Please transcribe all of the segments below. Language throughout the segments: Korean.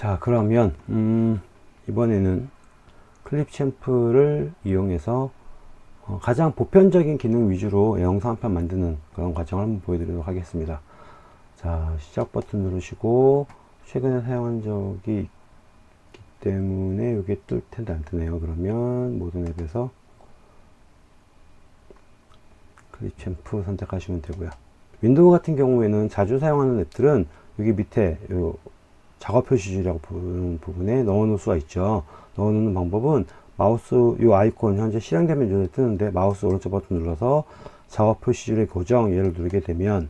자, 그러면 이번에는 클립 챔프를 이용해서 가장 보편적인 기능 위주로 영상 한 편 만드는 그런 과정을 한번 보여드리도록 하겠습니다. 자, 시작 버튼 누르시고 최근에 사용한 적이 있기 때문에 이게 뜰 텐데 안 뜨네요. 그러면 모든 앱에서 클립 챔프 선택하시면 되고요. 윈도우 같은 경우에는 자주 사용하는 앱들은 여기 밑에 요 작업 표시줄이라고 부르는 부분에 넣어 놓을 수가 있죠. 넣어 놓는 방법은 마우스 이 아이콘 현재 실행되면 눈에 뜨는데 마우스 오른쪽 버튼 눌러서 작업 표시줄의 고정 얘를 누르게 되면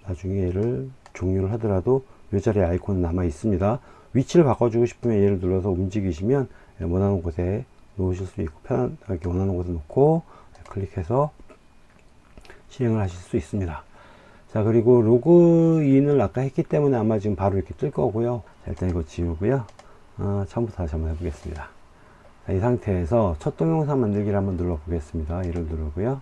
나중에 얘를 종료를 하더라도 이 자리에 아이콘은 남아 있습니다. 위치를 바꿔주고 싶으면 얘를 눌러서 움직이시면 원하는 곳에 놓으실 수 있고 편하게 원하는 곳에 놓고 클릭해서 실행을 하실 수 있습니다. 자, 그리고 로그인을 아까 했기 때문에 아마 지금 바로 이렇게 뜰 거고요. 자, 일단 이거 지우고요. 처음부터 다시 한번 해보겠습니다. 자, 이 상태에서 첫 동영상 만들기를 한번 눌러 보겠습니다. 얘를 누르고요.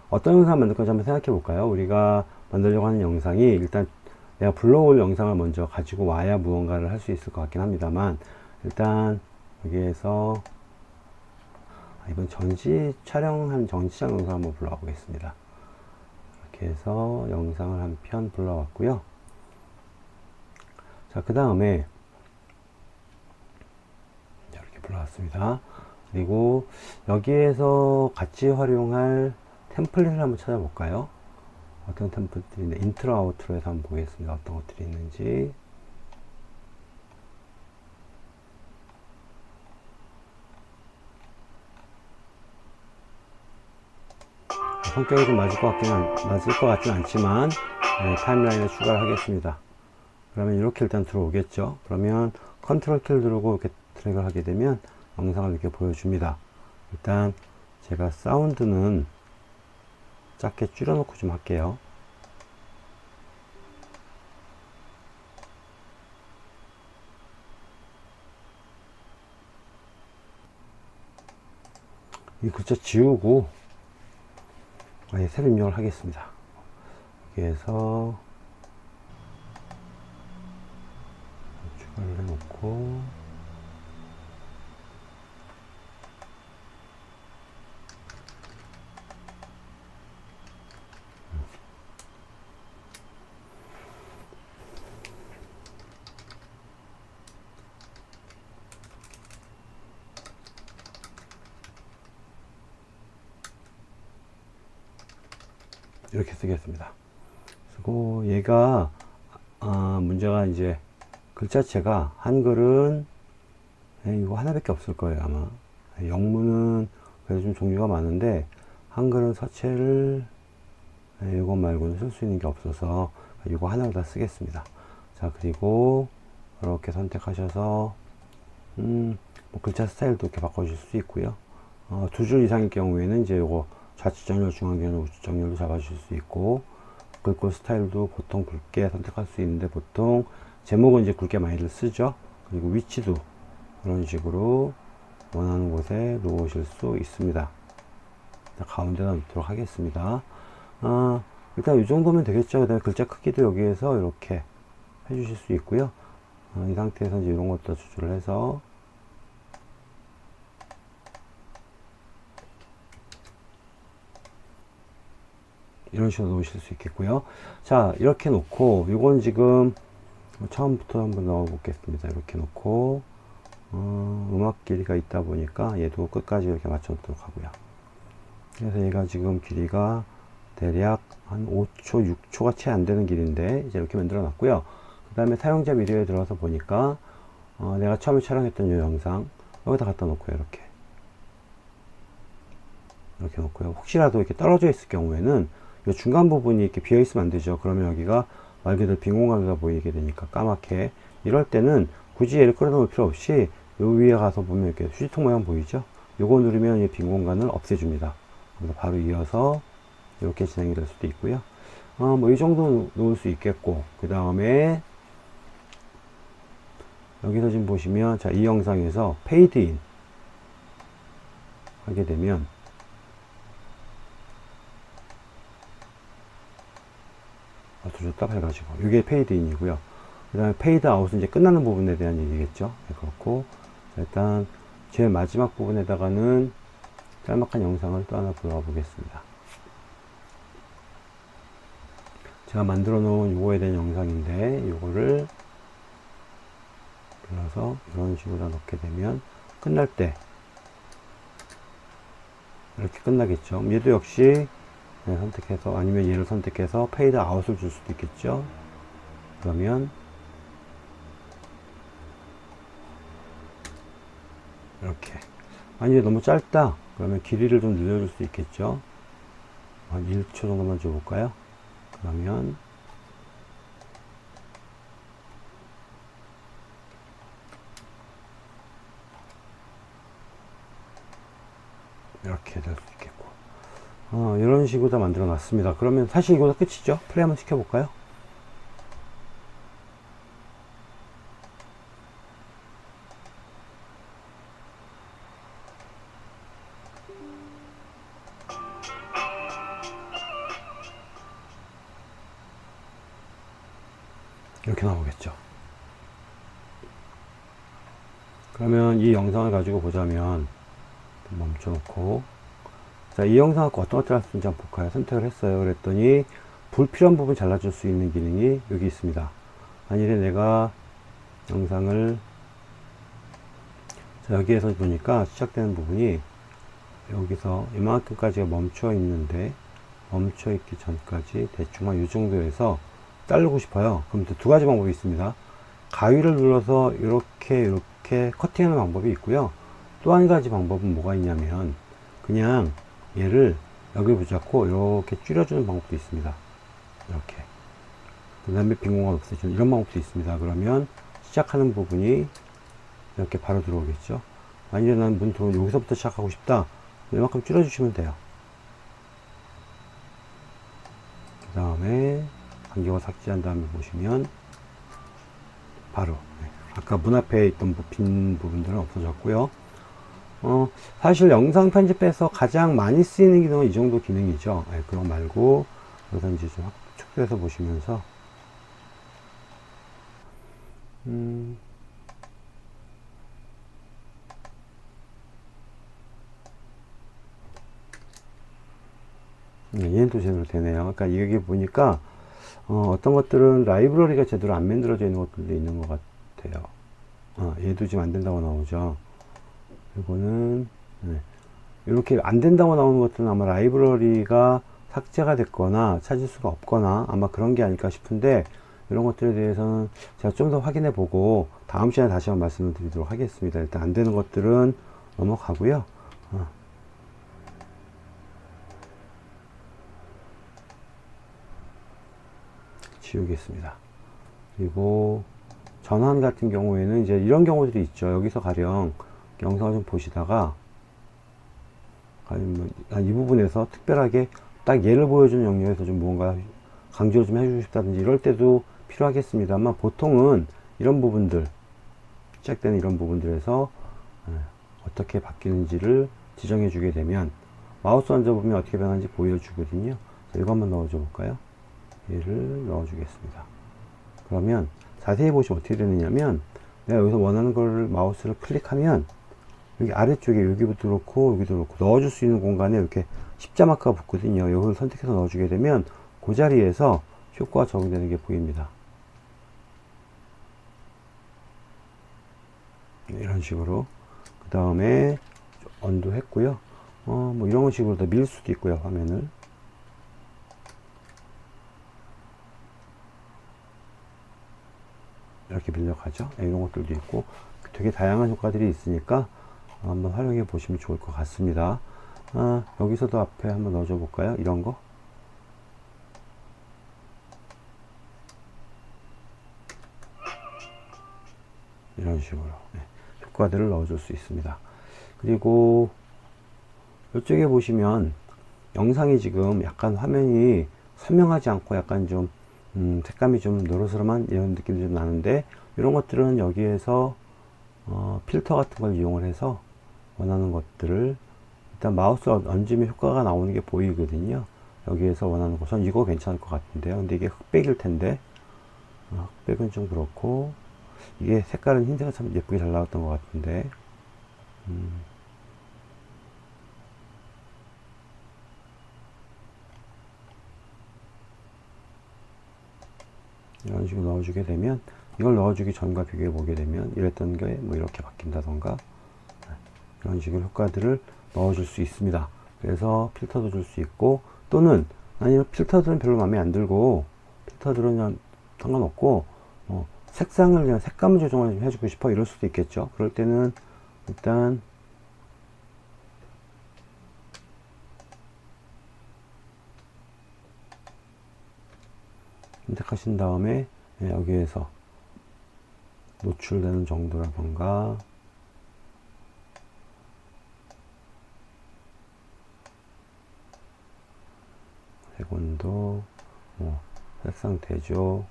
어떤 영상 만들 건지 한번 생각해 볼까요? 우리가 만들려고 하는 영상이 일단 내가 불러올 영상을 먼저 가지고 와야 무언가를 할 수 있을 것 같긴 합니다만, 일단 여기에서 이번 전시 촬영한 전시장 영상 한번 불러와 보겠습니다. 이렇게 해서 영상을 한 편 불러왔고요. 자, 그 다음에 이렇게 불러왔습니다. 그리고 여기에서 같이 활용할 템플릿을 한번 찾아볼까요? 어떤 템플릿이 있는데 인트로 아우트로에서 한번 보겠습니다. 어떤 것들이 있는지. 성격이 좀 맞을 것 같진 않지만 타임라인에 추가를 하겠습니다. 그러면 이렇게 일단 들어오겠죠. 그러면 컨트롤 키를 누르고 이렇게 드래그를 하게 되면 영상을 이렇게 보여줍니다. 일단 제가 사운드는 작게 줄여놓고 좀 할게요. 이 글자 지우고 아예 새로 입력을 하겠습니다. 여기에서 추가를 해놓고 이렇게 쓰겠습니다. 쓰고 얘가 문제가 이제 글자체가 한글은 이거 하나밖에 없을 거예요. 아마 영문은 그래도 좀 종류가 많은데 한글은 서체를 이거 말고는 쓸 수 있는 게 없어서 이거 하나로 다 쓰겠습니다. 자, 그리고 이렇게 선택하셔서 뭐 글자 스타일도 이렇게 바꿔줄 수 있고요. 두 줄 이상일 경우에는 이제 요거 좌측 정렬, 중앙 정렬, 우측 정렬도 잡아줄 수 있고, 글꼴 스타일도 보통 굵게 선택할 수 있는데 보통 제목은 이제 굵게 많이들 쓰죠. 그리고 위치도 그런 식으로 원하는 곳에 놓으실 수 있습니다. 가운데다 놓도록 하겠습니다. 일단 이 정도면 되겠죠. 그 다음에 글자 크기도 여기에서 이렇게 해주실 수 있고요. 이 상태에서 이제 이런 것도 조절을 해서 이런 식으로 놓으실 수 있겠고요. 자, 이렇게 놓고 이건 지금 처음부터 한번 넣어 보겠습니다. 이렇게 놓고 음악 길이가 있다 보니까 얘도 끝까지 이렇게 맞춰 놓도록 하고요. 그래서 얘가 지금 길이가 대략 한 5초, 6초가 채 안 되는 길인데 이제 이렇게 만들어 놨고요. 그 다음에 사용자 미디어에 들어가서 보니까 내가 처음에 촬영했던 이 영상 여기다 갖다 놓고요. 이렇게 놓고요. 혹시라도 이렇게 떨어져 있을 경우에는 이 중간 부분이 이렇게 비어 있으면 안 되죠. 그러면 여기가 말 그대로 빈 공간으로 보이게 되니까 까맣게. 이럴 때는 굳이 얘를 끌어놓을 필요 없이 요 위에 가서 보면 이렇게 휴지통 모양 보이죠? 요거 누르면 이 빈 공간을 없애줍니다. 그래서 바로 이어서 이렇게 진행이 될 수도 있고요. 뭐 이 정도 놓을 수 있겠고, 그 다음에 여기서 지금 보시면 자, 이 영상에서 페이드 인 하게 되면 두 줄 딱 해가지고 이게 페이드 인이고요. 그 다음에 페이드 아웃은 이제 끝나는 부분에 대한 얘기겠죠. 네, 그렇고 자, 일단 제일 마지막 부분에다가는 짤막한 영상을 또 하나 들어가 보겠습니다. 제가 만들어 놓은 요거에 대한 영상인데 요거를 눌러서 이런 식으로 넣게 되면 끝날 때 이렇게 끝나겠죠. 얘도 역시 선택해서 아니면 얘를 선택해서 페이드 아웃을 줄 수도 있겠죠. 그러면 이렇게 아니 너무 짧다 그러면 길이를 좀 늘려줄 수 있겠죠. 한 1초 정도만 줘볼까요? 그러면 이렇게 될 수 있겠고 이런 식으로 다 만들어 놨습니다. 그러면 사실 이거 끝이죠. 플레이 한번 시켜볼까요? 이렇게 나오겠죠. 그러면 이 영상을 가지고 보자면 멈춰놓고 자, 이 영상 갖고 어떤 것들 할 수 있는지 한번 볼까요? 선택을 했어요. 그랬더니 불필요한 부분 잘라줄 수 있는 기능이 여기 있습니다. 만일에 내가 영상을 자, 여기에서 보니까 시작되는 부분이 여기서 이만큼까지가 멈춰 있는데 멈춰 있기 전까지 대충 한 이 정도에서 자르고 싶어요. 그럼 두 가지 방법이 있습니다. 가위를 눌러서 이렇게 커팅하는 방법이 있고요. 또 한 가지 방법은 뭐가 있냐면 그냥 얘를 여기 붙잡고 이렇게 줄여주는 방법도 있습니다. 이렇게 그 다음에 빈 공간 없애주는 이런 방법도 있습니다. 그러면 시작하는 부분이 이렇게 바로 들어오겠죠. 만약에 난 문턱 여기서부터 시작하고 싶다 이만큼 줄여주시면 돼요. 그 다음에 간격을 삭제한 다음에 보시면 바로 아까 문 앞에 있던 빈 부분들은 없어졌고요. 사실 영상 편집에서 가장 많이 쓰이는 기능은 이 정도 기능이죠. 그거 말고 여기서 이제 좀 축소해서 보시면서 얘는 또 제대로 되네요. 그러니까 여기 보니까 어떤 것들은 라이브러리가 제대로 안 만들어져 있는 것들도 있는 것 같아요. 얘도 지금 안 된다고 나오죠. 이거는 이렇게 안 된다고 나오는 것들은 아마 라이브러리가 삭제가 됐거나 찾을 수가 없거나 아마 그런 게 아닐까 싶은데 이런 것들에 대해서는 제가 좀 더 확인해 보고 다음 시간에 다시 한번 말씀을 드리도록 하겠습니다. 일단 안 되는 것들은 넘어가고요. 지우겠습니다. 그리고 전환 같은 경우에는 이제 이런 경우들이 있죠. 여기서 가령 영상을 좀 보시다가 이 부분에서 특별하게 딱 얘를 보여주는 영역에서 좀 무언가 강조를 좀 해주고 싶다든지 이럴 때도 필요하겠습니다만 보통은 이런 부분들 시작되는 이런 부분들에서 어떻게 바뀌는지를 지정해 주게 되면 마우스 얹어보면 어떻게 변하는지 보여주거든요. 자, 이거 한번 넣어줘 볼까요? 얘를 넣어주겠습니다. 그러면 자세히 보시면 어떻게 되느냐면 내가 여기서 원하는 걸 마우스를 클릭하면 여기 아래쪽에 여기부터 그렇고 여기도 그렇고 넣어줄 수 있는 공간에 이렇게 십자 마크가 붙거든요. 이걸 선택해서 넣어주게 되면 그 자리에서 효과가 적용되는 게 보입니다. 이런 식으로 그 다음에 언도 했고요. 뭐 이런 식으로 더 밀 수도 있고요. 화면을 이렇게 밀려가죠. 이런 것들도 있고 되게 다양한 효과들이 있으니까 한번 활용해 보시면 좋을 것 같습니다. 여기서도 앞에 한번 넣어줘 볼까요? 이런 거 이런 식으로 효과들을 넣어줄 수 있습니다. 그리고 이쪽에 보시면 영상이 지금 약간 화면이 선명하지 않고 약간 좀 색감이 좀 노릇스름한 이런 느낌이 좀 나는데 이런 것들은 여기에서 필터 같은 걸 이용을 해서 원하는 것들을 일단 마우스를 얹으면 효과가 나오는 게 보이거든요. 여기에서 원하는 것은 이거 괜찮을 것 같은데요. 근데 이게 흑백일 텐데 흑백은 좀 그렇고, 이게 색깔은 흰색은 참 예쁘게 잘 나왔던 것 같은데, 이런 식으로 넣어주게 되면, 이걸 넣어주기 전과 비교해 보게 되면 이랬던 게 뭐 이렇게 바뀐다던가, 이런 식으로 효과들을 넣어줄 수 있습니다. 그래서 필터도 줄 수 있고, 또는 아니면 필터들은 별로 마음에 안 들고, 필터들은 그냥 상관없고, 색상을 그냥 색감 조정을 좀 해주고 싶어 이럴 수도 있겠죠. 그럴 때는 일단 선택하신 다음에 여기에서 노출되는 정도라던가, 색온도, 색상 대조,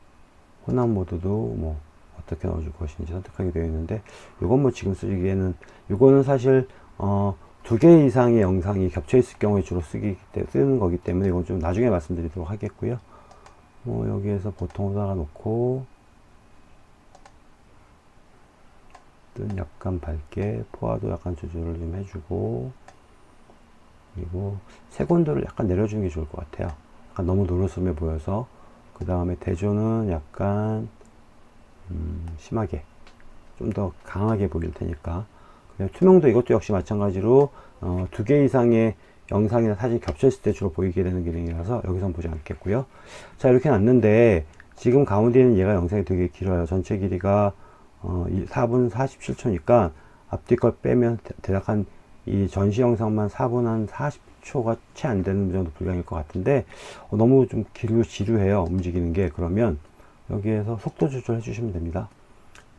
혼합 모드도 어떻게 넣어줄 것인지 선택하게 되어 있는데, 이건 뭐 지금 쓰기에는, 이거는 사실 2개 이상의 영상이 겹쳐 있을 경우에 주로 쓰는 거기 때문에 이건 좀 나중에 말씀드리도록 하겠고요. 여기에서 보통에다가 놓고, 뜬 약간 밝게, 포화도 약간 조절을 좀 해주고, 그리고 색온도를 약간 내려주는 게 좋을 것 같아요. 약간 너무 노르스름해 보여서. 그 다음에 대조는 약간 심하게, 좀 더 강하게 보일 테니까. 투명도 이것도 역시 마찬가지로 2개 이상의 영상이나 사진이 겹쳐 있을 때 주로 보이게 되는 기능이라서 여기선 보지 않겠고요. 자, 이렇게 놨는데 지금 가운데 있는 얘가 영상이 되게 길어요. 전체 길이가 4분 47초니까 앞뒤 걸 빼면 대략 한 이 전시 영상만 4분 한 40초가 채 안 되는 정도 분량일 것 같은데, 너무 좀 지루해요, 움직이는 게. 그러면 여기에서 속도 조절해 주시면 됩니다.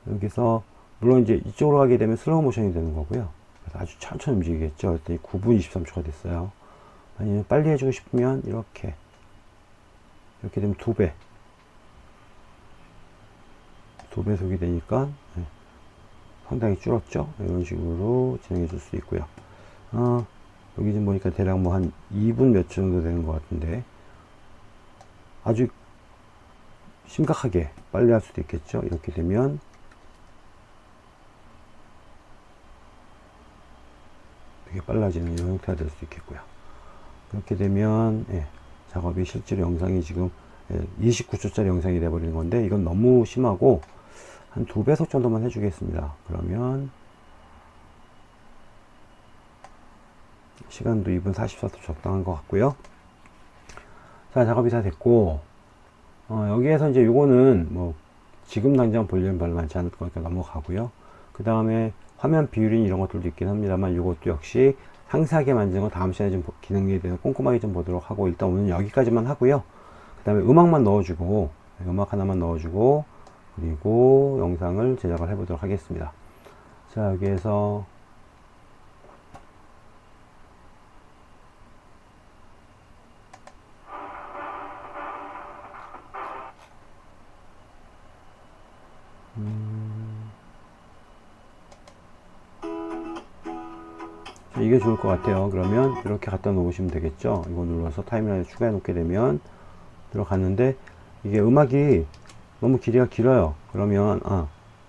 여기서 물론 이제 이쪽으로 가게 되면 슬로우 모션이 되는 거고요. 그래서 아주 천천히 움직이겠죠. 그랬더니 9분 23초가 됐어요. 아니면 빨리 해주고 싶으면 이렇게 되면 2배 속이 되니까 상당히 줄었죠. 이런 식으로 진행해 줄 수 있고요. 여기 지금 보니까 대략 뭐 한 2분 몇 초 정도 되는 것 같은데, 아주 심각하게 빨리 할 수도 있겠죠. 이렇게 되면 되게 빨라지는 이런 형태가 될 수도 있겠고요. 그렇게 되면 작업이 실제로 영상이 지금 29초짜리 영상이 돼버리는 건데, 이건 너무 심하고 한 2배속 정도만 해주겠습니다. 그러면 시간도 2분 44초 적당한 것 같고요. 자, 작업이 다 됐고, 여기에서 이제 요거는 뭐 지금 당장 볼 일은 별로 많지 않을 거니까 넘어가고요. 그 다음에 화면 비율이 이런 것들도 있긴 합니다만, 이것도 역시 상세하게 만드는 건 다음 시간에 좀 기능에 대해서 꼼꼼하게 좀 보도록 하고, 일단 오늘 여기까지만 하고요. 그 다음에 음악만 넣어주고, 음악 하나만 넣어주고, 그리고 영상을 제작을 해 보도록 하겠습니다. 자, 여기에서 이게 좋을 것 같아요. 그러면 이렇게 갖다 놓으시면 되겠죠. 이거 눌러서 타임라인에 추가해 놓게 되면 들어갔는데, 이게 음악이 너무 길이가 길어요. 그러면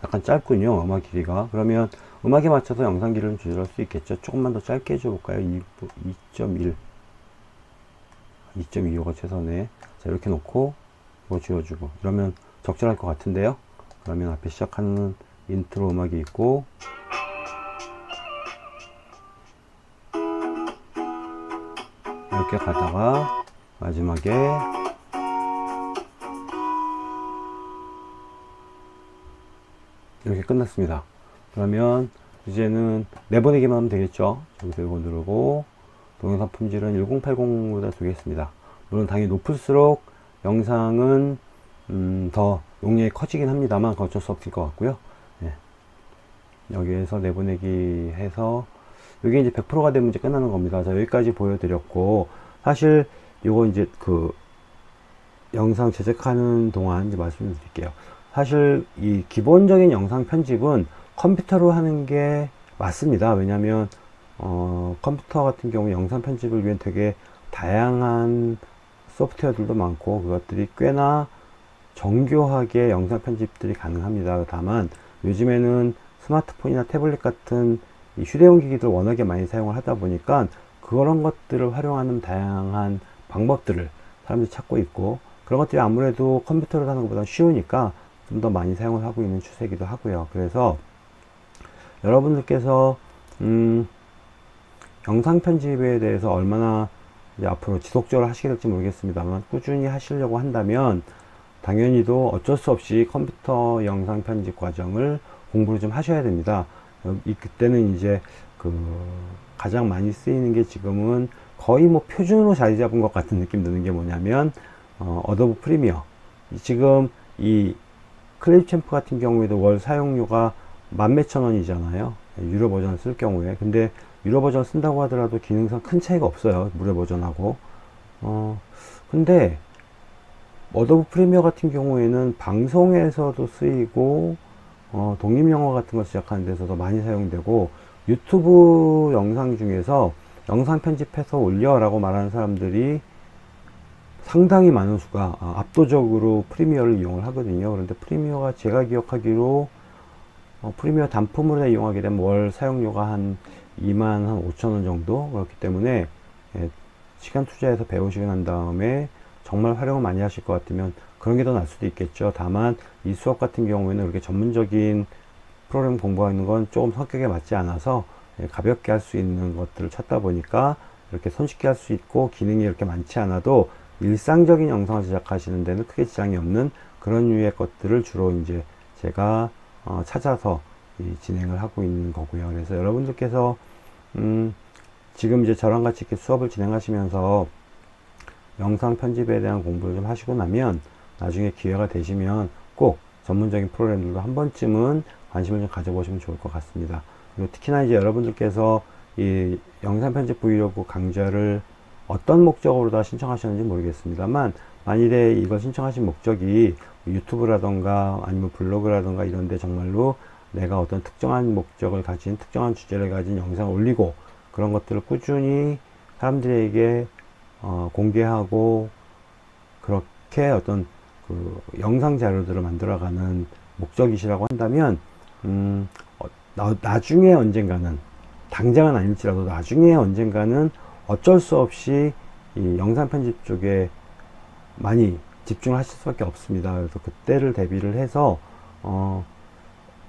약간 짧군요, 음악 길이가. 그러면 음악에 맞춰서 영상 길이를 조절할 수 있겠죠. 조금만 더 짧게 해줘볼까요? 2.1 2.25가 최선에. 자, 이렇게 놓고 이거 지워주고, 이러면 적절할 것 같은데요. 그러면 앞에 시작하는 인트로 음악이 있고, 이렇게 가다가 마지막에 이렇게 끝났습니다. 그러면 이제는 내보내기만 하면 되겠죠. 여기서 이거 누르고 동영상 품질은 1080보다 두겠습니다. 물론 당연히 높을수록 영상은 더 용량이 커지긴 합니다만, 그건 어쩔 수 없을 것 같고요. 여기에서 내보내기 해서 이게 이제 100%가 되면 이제 끝나는 겁니다. 자, 여기까지 보여드렸고, 사실 이거 이제 그 영상 제작하는 동안 이제 말씀드릴게요. 사실 이 기본적인 영상 편집은 컴퓨터로 하는 게 맞습니다. 왜냐하면 컴퓨터 같은 경우 영상 편집을 위해 되게 다양한 소프트웨어들도 많고, 그것들이 꽤나 정교하게 영상 편집들이 가능합니다. 다만 요즘에는 스마트폰이나 태블릿 같은 이 휴대용 기기들 워낙에 많이 사용을 하다 보니까 그런 것들을 활용하는 다양한 방법들을 사람들이 찾고 있고, 그런 것들이 아무래도 컴퓨터로 하는 것보다 쉬우니까 좀 더 많이 사용을 하고 있는 추세이기도 하고요. 그래서 여러분들께서 영상 편집에 대해서 얼마나 이제 앞으로 지속적으로 하시게 될지 모르겠습니다만, 꾸준히 하시려고 한다면 당연히도 어쩔 수 없이 컴퓨터 영상 편집 과정을 공부를 좀 하셔야 됩니다. 그때는 이제 가장 많이 쓰이는 게 지금은 거의 뭐 표준으로 자리 잡은 것 같은 느낌 드는 게 뭐냐면 어도브 프리미어. 지금 이 클립챔프 같은 경우에도 월 사용료가 14,000 원이잖아요, 유료 버전을 쓸 경우에. 근데 유료 버전 쓴다고 하더라도 기능상 큰 차이가 없어요, 무료 버전하고. 근데 어도브 프리미어 같은 경우에는 방송에서도 쓰이고 독립영화 같은 거 제작하는 데서도 많이 사용되고, 유튜브 영상 중에서 영상 편집해서 올려 라고 말하는 사람들이 상당히 많은 수가 압도적으로 프리미어를 이용을 하거든요. 그런데 프리미어가 제가 기억하기로 프리미어 단품으로 이용하게 되면 월 사용료가 한 25,000원 정도. 그렇기 때문에 시간 투자해서 배우시고 난 다음에 정말 활용을 많이 하실 것 같으면 그런 게 더 나을 수도 있겠죠. 다만 이 수업 같은 경우에는 그렇게 전문적인 프로그램 공부하는 건 조금 성격에 맞지 않아서 가볍게 할 수 있는 것들을 찾다 보니까 이렇게 손쉽게 할 수 있고, 기능이 이렇게 많지 않아도 일상적인 영상을 제작하시는 데는 크게 지장이 없는 그런 류의 것들을 주로 이제 제가 찾아서 진행을 하고 있는 거고요. 그래서 여러분들께서 지금 이제 저랑 같이 이렇게 수업을 진행하시면서 영상 편집에 대한 공부를 좀 하시고 나면 나중에 기회가 되시면 꼭 전문적인 프로그램들도 한 번쯤은 관심을 좀 가져보시면 좋을 것 같습니다. 그리고 특히나 이제 여러분들께서 이 영상 편집 브이로그 강좌를 어떤 목적으로 다 신청하셨는지 모르겠습니다만, 만일에 이걸 신청하신 목적이 유튜브라던가 아니면 블로그라던가 이런데 정말로 내가 어떤 특정한 목적을 가진, 특정한 주제를 가진 영상을 올리고 그런 것들을 꾸준히 사람들에게 공개하고 그렇게 어떤 영상 자료들을 만들어가는 목적이시라고 한다면 나중에 언젠가는, 당장은 아닐지라도 나중에 언젠가는 어쩔 수 없이 이 영상 편집 쪽에 많이 집중을 하실 수밖에 없습니다. 그래서 그때를 대비를 해서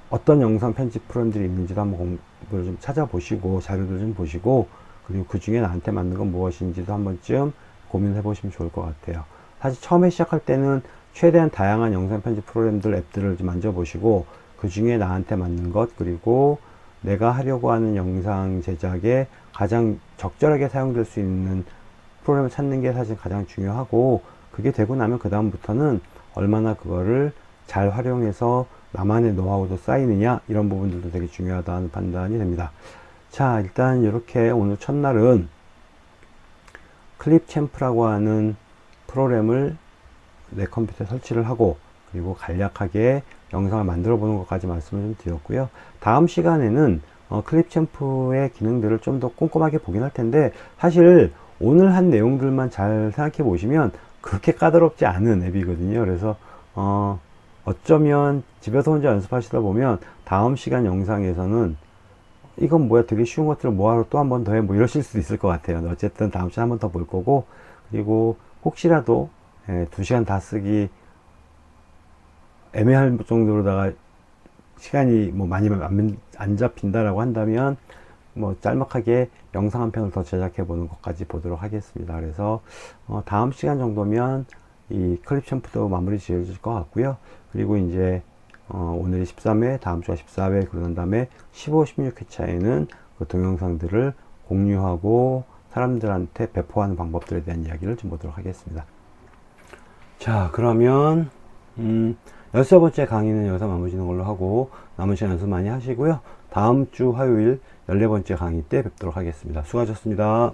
어떤 영상 편집 프로그램들이 있는지도 한번 공부를 좀 찾아보시고 자료들 좀 보시고, 그리고 그 중에 나한테 맞는 건 무엇인지도 한 번쯤 고민해 보시면 좋을 것 같아요. 사실 처음에 시작할 때는 최대한 다양한 영상 편집 프로그램들, 앱들을 좀 만져보시고 그 중에 나한테 맞는 것, 그리고 내가 하려고 하는 영상 제작에 가장 적절하게 사용될 수 있는 프로그램을 찾는 게 사실 가장 중요하고, 그게 되고 나면 그 다음부터는 얼마나 그거를 잘 활용해서 나만의 노하우도 쌓이느냐, 이런 부분들도 되게 중요하다는 판단이 됩니다. 자, 일단 이렇게 오늘 첫날은 클립챔프라고 하는 프로그램을 내 컴퓨터에 설치를 하고, 그리고 간략하게 영상을 만들어 보는 것까지 말씀을 좀 드렸고요. 다음 시간에는 클립챔프의 기능들을 좀 더 꼼꼼하게 보긴 할 텐데, 사실 오늘 한 내용들만 잘 생각해 보시면 그렇게 까다롭지 않은 앱이거든요. 그래서 어쩌면 집에서 혼자 연습하시다 보면 다음 시간 영상에서는 이건 뭐야, 되게 쉬운 것들을 뭐하러 또 한 번 더 해, 뭐 이러실 수도 있을 것 같아요. 어쨌든 다음 시간에 한 번 더 볼 거고, 그리고 혹시라도 2시간 다 쓰기 애매할 정도로다가 시간이 뭐 많이 안 잡힌다라고 한다면 뭐 짤막하게 영상 한 편을 더 제작해 보는 것까지 보도록 하겠습니다. 그래서 다음 시간 정도면 이 클립챔프도 마무리 지어질 것 같고요. 그리고 이제 오늘이 13회, 다음 주가 14회, 그런 다음에 15, 16회차에는 그 동영상들을 공유하고 사람들한테 배포하는 방법들에 대한 이야기를 좀 보도록 하겠습니다. 자, 그러면 16번째 강의는 여기서 마무리 짓는 걸로 하고, 남은 시간 연습 많이 하시고요. 다음 주 화요일 14번째 강의 때 뵙도록 하겠습니다. 수고하셨습니다.